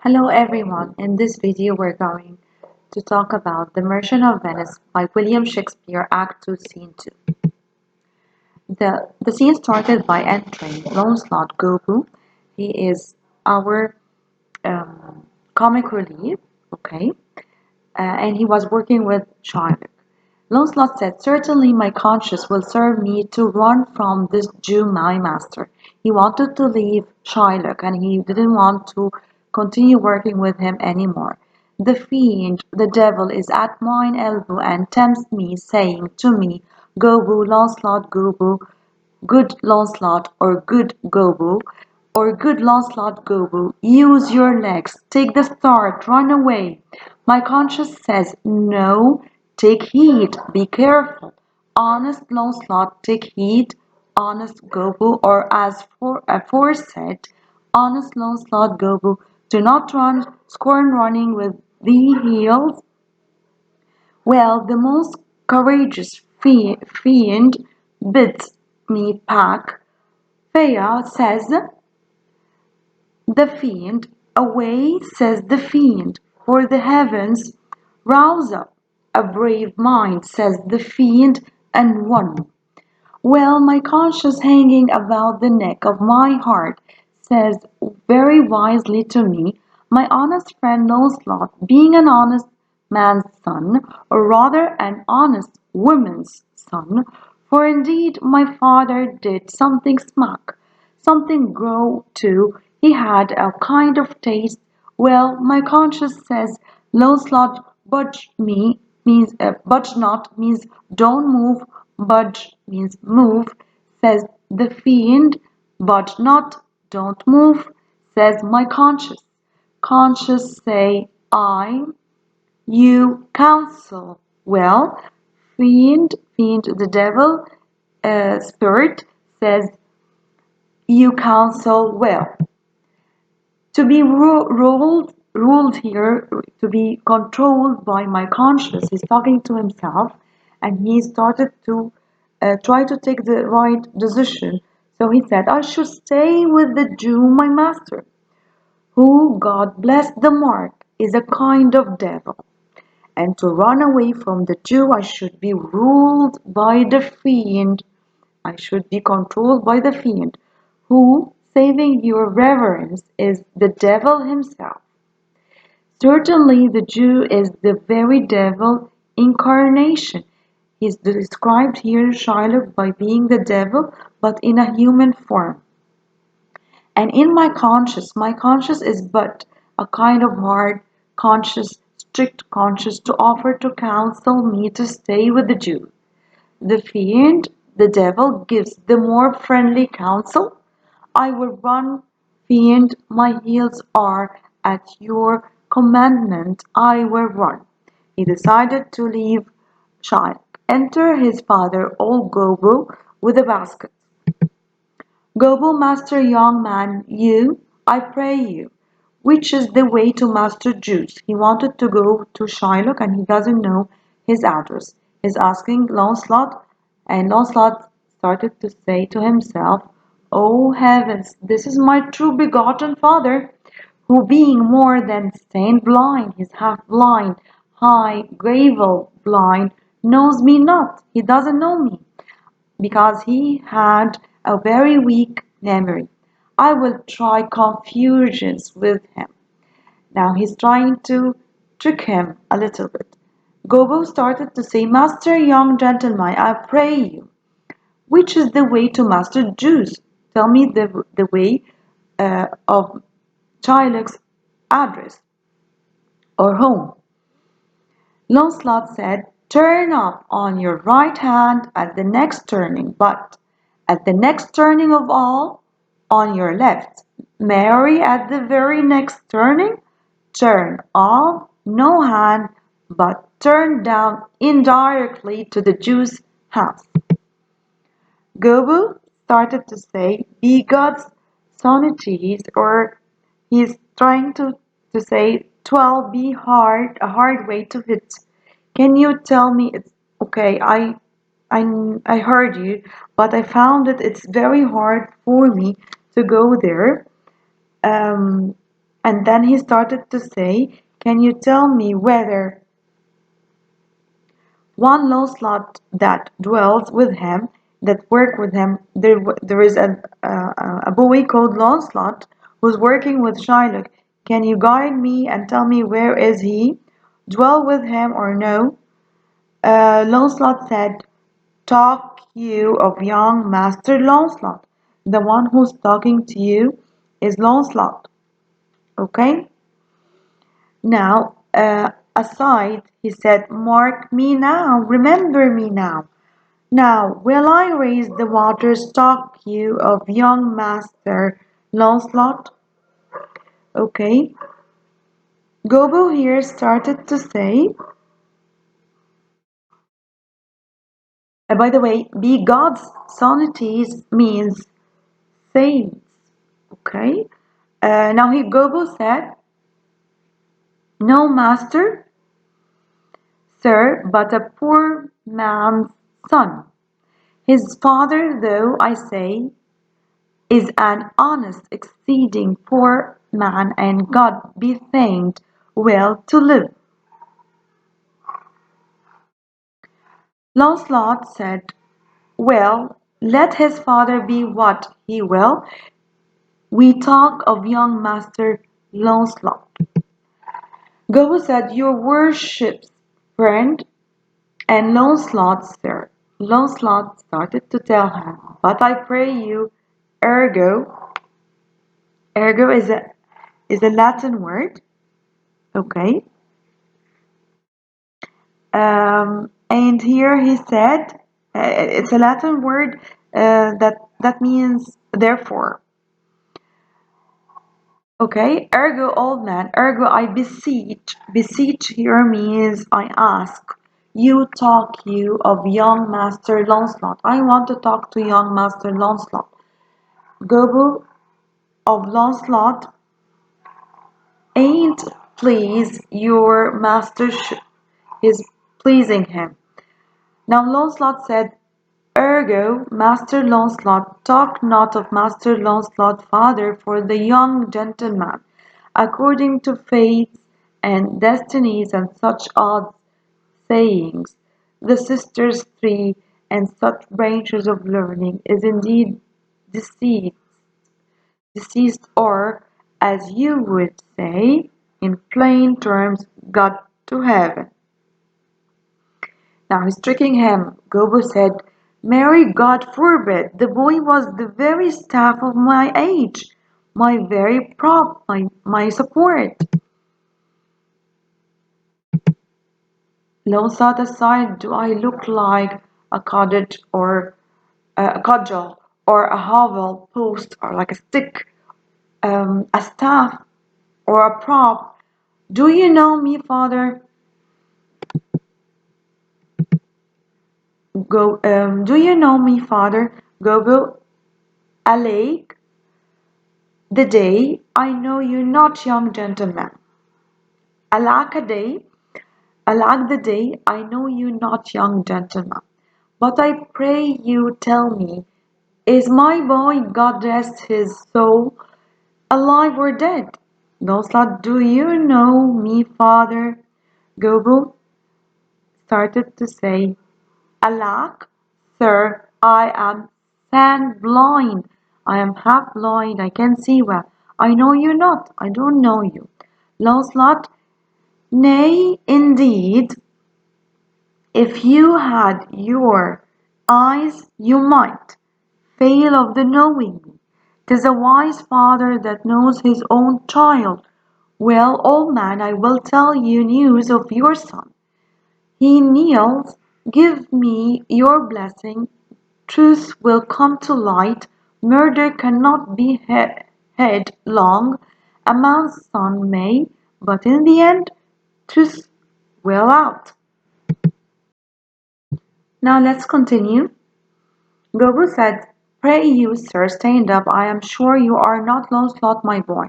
Hello everyone, in this video we're going to talk about The Merchant of Venice by William Shakespeare, Act 2, Scene 2. The scene started by entering Launcelot Gobu. He is our comic relief, okay? And he was working with Shylock. Launcelot said, "Certainly my conscience will serve me to run from this Jew my master." He wanted to leave Shylock and he didn't want to continue working with him anymore. "The fiend, the devil, is at mine elbow and tempts me, saying to me, 'Go, Launcelot, go, good Launcelot, or good Gobu, or good Launcelot Gobu, use your legs, take the start, run away.' My conscience says, 'No, take heed, be careful. Honest Launcelot, take heed, honest Gobu, or as aforesaid, honest Launcelot Gobu, do not scorn running with thee heels.' Well, the most courageous fiend bids me pack. Thea says the fiend, away says the fiend, for the heavens rouse up. A brave mind, says the fiend, and one. Well, my conscience hanging about the neck of my heart says very wisely to me, my honest friend Launcelot, being an honest man's son, or rather an honest woman's son, for indeed my father did something smack, something grow too, he had a kind of taste. Well, my conscience says, Launcelot, budge not means don't move, budge means move, says the fiend, budge not, don't move, says my conscience. Conscience say, I, you counsel. Well, fiend, the devil, spirit, says, you counsel well. To be ruled here, to be controlled by my conscience, he's talking to himself, and he started to try to take the right decision. So he said, I should stay with the Jew, my master, who, God bless the mark, is a kind of devil. And to run away from the Jew, I should be ruled by the fiend. I should be controlled by the fiend, who, saving your reverence, is the devil himself. Certainly the Jew is the very devil incarnation. He's described here, Shylock, by being the devil, but in a human form. And in my conscience is but a kind of hard conscience, strict conscience, to offer to counsel me to stay with the Jew. The fiend, the devil, gives the more friendly counsel. I will run, fiend, my heels are at your commandment, I will run. He decided to leave Shylock. Enter his father, old Gobel, with a basket. Gobel, master, young man, you, I pray you, which is the way to Master Juice? He wanted to go to Shylock and he doesn't know his address. He's asking Launcelot, and Launcelot started to say to himself, "Oh heavens, this is my true begotten father, who being more than stained blind, he's half blind, high, gravel blind, knows me not, he doesn't know me because he had a very weak memory. I will try confusions with him." Now he's trying to trick him a little bit. Gogo started to say, "Master, young gentleman, I pray you, which is the way to Master Juice? Tell me the way of Shylock's address or home." Launcelot said, "Turn up on your right hand at the next turning, but at the next turning of all, on your left. Marry, at the very next turning, turn off, no hand, but turn down indirectly to the Jew's house." Gobu started to say, "Be God's sonneties," or he's trying to say, "'Twill be a hard way to hit. Can you tell me it's okay? I heard you, but I found it's very hard for me to go there. Um, And then he started to say, can you tell me whether one Lancelot that dwells with him, that work with him, there is a boy called Lancelot who's working with Shylock. Can you guide me and tell me where is he? Dwell with him or no? Lancelot said, talk you of young Master Lancelot. The one who's talking to you is Lancelot. Okay? Now, aside, he said, mark me now, remember me now. Now will I raise the waters, talk you of young Master Lancelot? Okay. Gobbo here started to say, by the way, be God's sonities means saints. Okay. Now he Gobbo said, no master, sir, but a poor man's son. His father, though I say, is an honest, exceeding poor man, and God be thanked, well to live. Launcelot said, well, let his father be what he will. We talk of young Master Launcelot. Gobbo said, your worship's friend, and Launcelot, sir. Launcelot started to tell him, but I pray you, ergo. Ergo is a Latin word, okay? And here he said, it's a Latin word that means therefore. Okay, ergo old man, ergo I beseech. Beseech here means I ask. You talk you of young Master Launcelot. I want to talk to young Master Launcelot. Gobbo of Launcelot ain't please your mastership is pleasing him. Now Launcelot said, ergo, Master Launcelot, talk not of Master Launcelot, father, for the young gentleman, according to fates and destinies and such odd sayings, the sisters three, and such branches of learning, is indeed deceased, deceased, or, as you would say, in plain terms, got to heaven. Now he's tricking him. Gobbo said, Mary, God forbid, the boy was the very staff of my age, my very prop, my support. Lone sat aside, do I look like a cottage or a cudgel or a hovel post or like a stick, a staff or a prop? Do you know me, father? Do you know me, father? Gobbo, a lake. The day I know you not, young gentleman. Alack a day, alack the day I know you not, young gentleman. But I pray you tell me, is my boy, God rest his soul, alive or dead? Launcelot, do you know me, father? Gobbo started to say, alack, sir, I am sand blind. I am half blind. I can see well. I know you not. I don't know you. Launcelot, nay, indeed, if you had your eyes, you might fail of the knowing me. 'Tis a wise father that knows his own child. Well, old man, I will tell you news of your son. He kneels, give me your blessing. Truth will come to light. Murder cannot be hid long. A man's son may, but in the end, truth will out. Now let's continue. Gobbo said, pray you, sir, stand up. I am sure you are not Launcelot, my boy.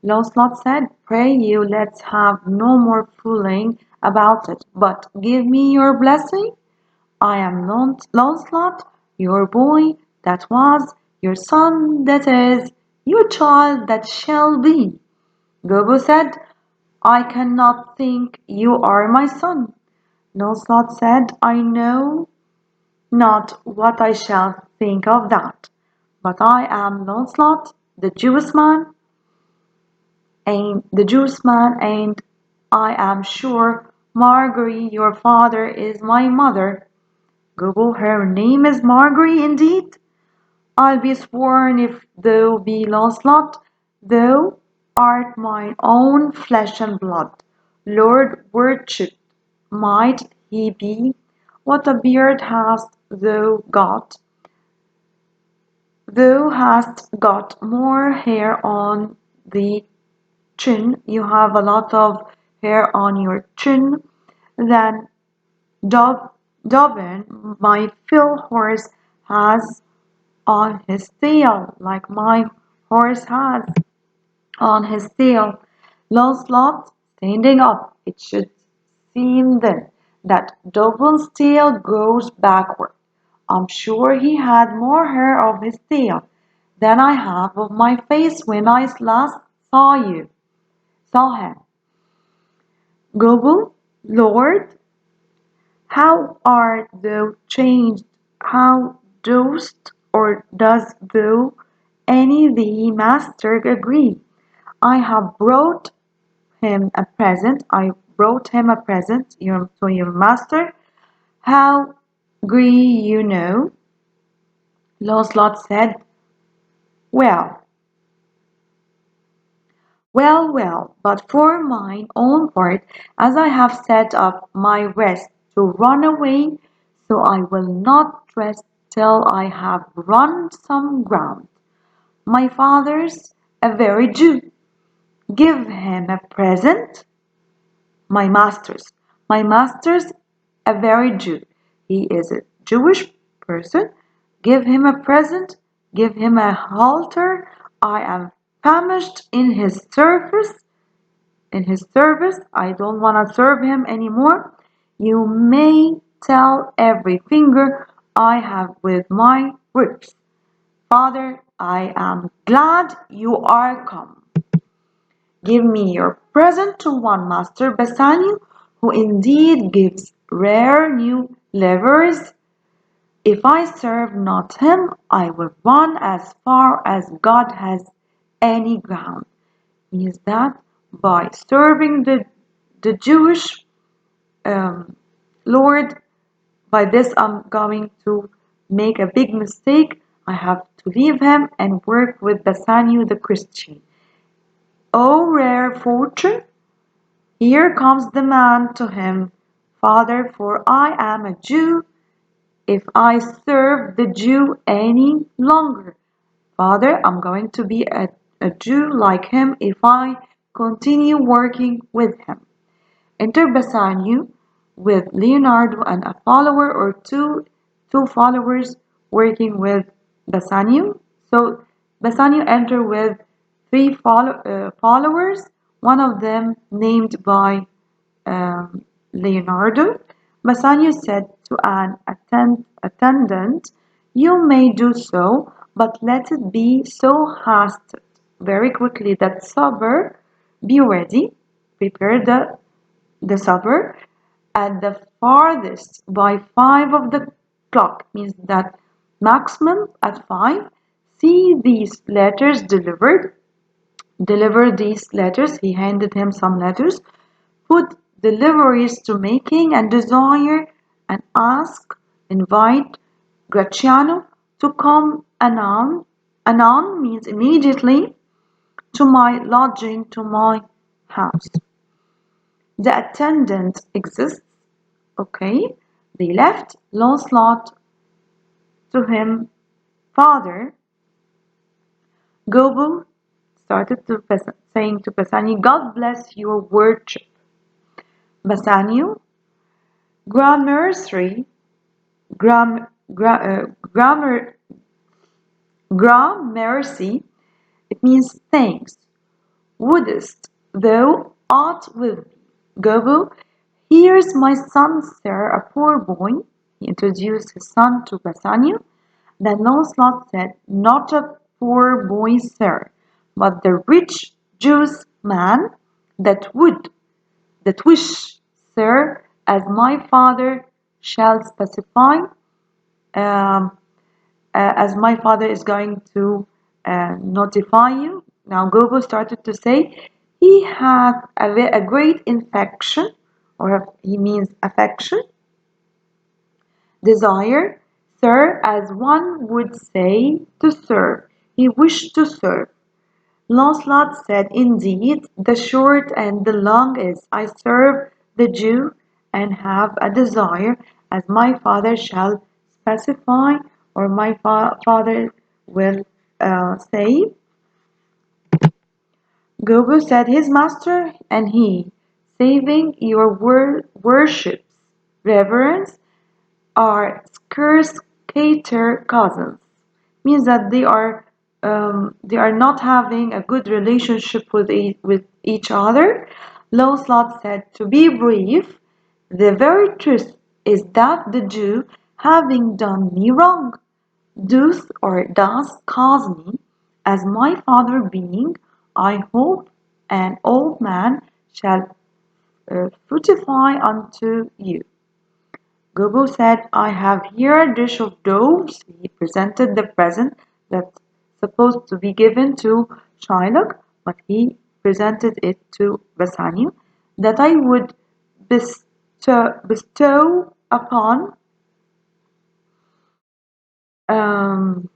Launcelot said, pray you, let's have no more fooling about it, but give me your blessing. I am Launcelot, your boy that was, your son that is, your child that shall be. Gobbo said, I cannot think you are my son. Lancelot said, I know not what I shall think of that, but I am Lancelot, and I am sure Margery, your father, is my mother. Gobbo, her name is Margery indeed. I'll be sworn if thou be Launcelot, thou art mine own flesh and blood. Lord Worship might he be. What a beard hast thou got? Thou hast got more hair on the chin. You have a lot of hair on your chin than Dobbin, my Phil horse, has on his tail, like my horse has on his tail. Lancelot, standing up, it should seem then that Doble's tail goes backward. I'm sure he had more hair of his tail than I have of my face when I last saw him. Gobble, Lord, how art thou changed? How dost or does thou any thee master agree? I have brought him a present. I brought him a present to your master. How agree you know? Lancelot said, Well, well, but for mine own part, as I have set up my rest to run away, so I will not rest till I have run some ground. My father's a very Jew. Give him a present. My master's. My master's a very Jew. He is a Jewish person. Give him a present. Give him a halter. I am famished in his service. I don't want to serve him anymore. You may tell every finger I have with my ribs. Father, I am glad you are come. Give me your present to one Master Bassanio, who indeed gives rare new livers. If I serve not him, I will run as far as God has any ground. Means that by serving the Jewish Lord, by this I'm going to make a big mistake. I have to leave him and work with Bassanio the Christian. Oh, rare fortune! Here comes the man to him. Father, for I am a Jew, if I serve the Jew any longer. Father, I'm going to be a Jew like him if I continue working with him. Enter Bassanio with Leonardo and a follower or two followers working with Bassanio. So Bassanio enter with three followers, one of them named by Leonardo. Bassanio said to an attendant, You may do so, but let it be so hasted very quickly that supper be ready. Prepare the supper at the farthest by 5 of the clock, means that maximum at 5. See these letters delivered. Deliver these letters. He handed him some letters. Put deliveries to making and desire and invite Graciano to come anon. Anon means immediately to my lodging, to my house. The attendant exists. Okay. They left. Lancelot to him, Father. Gobel started to saying to Bassanio, God bless your worship. Bassanio, gramercy, gram, gra, grammar, gramercy, it means thanks. Wouldst thou aught with me? Gobel, here's my son, sir, a poor boy. He introduced his son to Bassanio. Then Lancelot said, Not a poor boy, sir, but the rich Jew's man that would, that wish, sir, as my father shall specify, um, as my father is going to notify you. Now Gogo started to say he had a great infection, or he means affection, desire, sir, as one would say, to serve. He wished to serve. Lancelot said, indeed, the short and the long is, I serve the Jew and have a desire, as my father shall specify, or my father will say. Gogo said, his master and he, saving your worship's reverence, are scarce cater cousins, means that they are not having a good relationship with each other. Lancelot said, to be brief, the very truth is that the Jew, having done me wrong, does cause me, as my father being, I hope, an old man, shall fructify unto you. Gogo said, I have here a dish of doves. He presented the present that's supposed to be given to Shylock, but he presented it to Bassanio, that I would bestow upon um,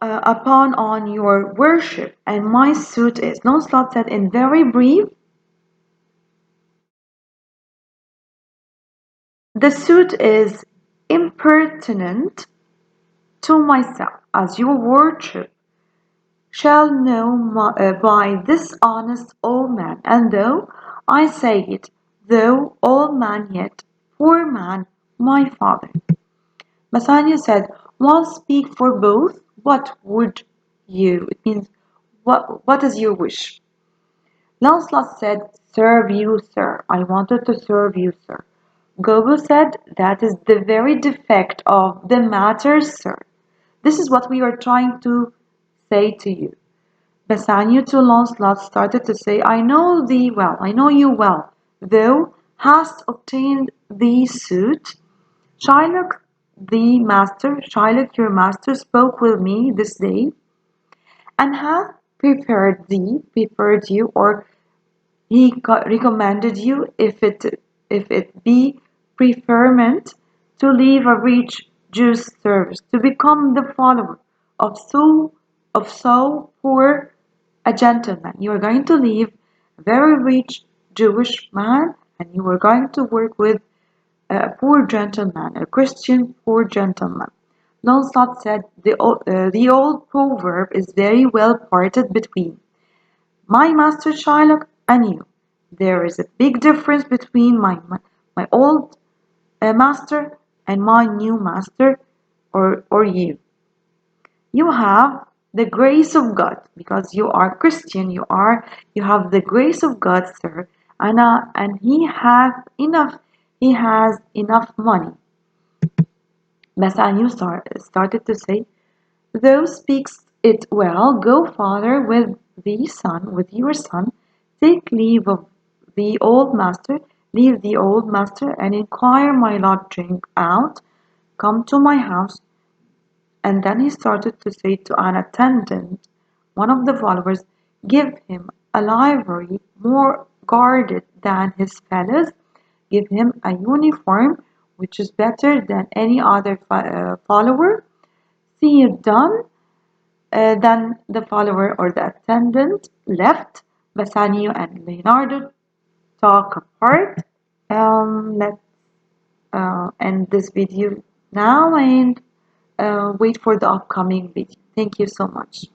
upon on your worship, and my suit is. Lancelot said in very brief, the suit is impertinent to myself, as your worship shall know by this honest old man, and though I say it, though old man yet, poor man, my father. Bassanio said, one speak for both, what would you? It means, what is your wish? Lancelot said, serve you, sir. I wanted to serve you, sir. Gobbo said, that is the very defect of the matter, sir. This is what we are trying to say to you. Bassanio to Launcelot started to say, I know thee well, I know you well, thou hast obtained thee suit. Shylock your master spoke with me this day, and hath prepared you, or he recommended you, if it be preferment, to leave a rich Jew's service, to become the follower of so poor a gentleman. You are going to leave a very rich Jewish man, and you are going to work with a poor gentleman, a Christian poor gentleman. Lancelot said, the old proverb is very well parted between my master Shylock and you. There is a big difference between my old master and my new master, or you. You have the grace of God because you are Christian. You have the grace of God, sir, and he has enough. He has enough money. Bassanio started to say, thou speakst it well. Go, father, with your son. Take leave of the old master, leave the old master, and inquire my lodging out. Come to my house. And then he started to say to an attendant, one of the followers, give him a livery more guarded than his fellows. Give him a uniform which is better than any other follower. See it done. Then the follower or the attendant left. Bassanio and Leonardo talk apart. Let's end this video now and wait for the upcoming video. Thank you so much.